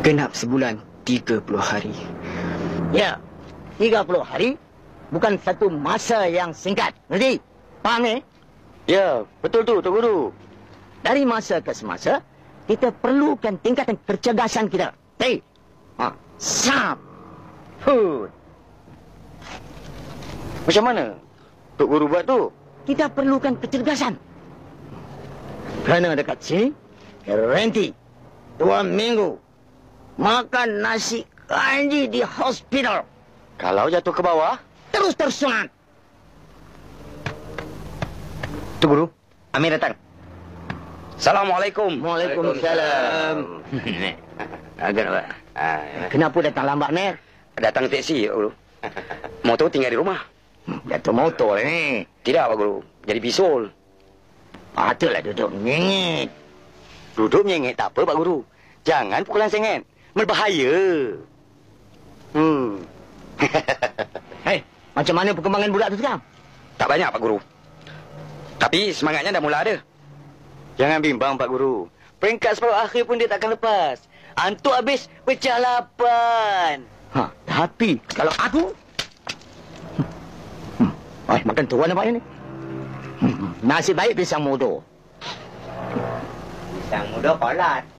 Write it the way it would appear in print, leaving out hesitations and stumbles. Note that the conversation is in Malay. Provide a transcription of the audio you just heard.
Genap sebulan 30 hari. Ya, 30 hari bukan satu masa yang singkat. Ngerti? Faham ni? Ya, betul tu, Tok Guru. Dari masa ke semasa, kita perlukan tingkatan kecergasan kita. Hei, sap, food. Macam mana Tok Guru buat tu? Kita perlukan kecergasan. Kerana dekat sini, garanti 2 minggu makan nasi kanji di hospital. Kalau jatuh ke bawah? Terus tersunat. Tok Guru, Amir datang. Assalamualaikum. Waalaikumsalam. Agak apa? Kenapa datang lambat, Mer? Datang teksi, Pak Guru. Motor tinggal di rumah. Jatuh motor ni. Tidak, Pak Guru. Jadi bisul. Patutlah duduk nyengit. Duduk menyengit tak apa, Pak Guru. Jangan pukulan sengit. Berbahaya. Hei, macam mana perkembangan budak tu sekarang? Tak banyak, Pak Guru. Tapi semangatnya dah mula ada. Jangan bimbang, Pak Guru. Peringkat separuh akhir pun dia takkan lepas. Antuk habis pecah 8. Tapi kalau aku... makan tuan nampak ni. Nasib baik pisang muda. Pisang muda kolat.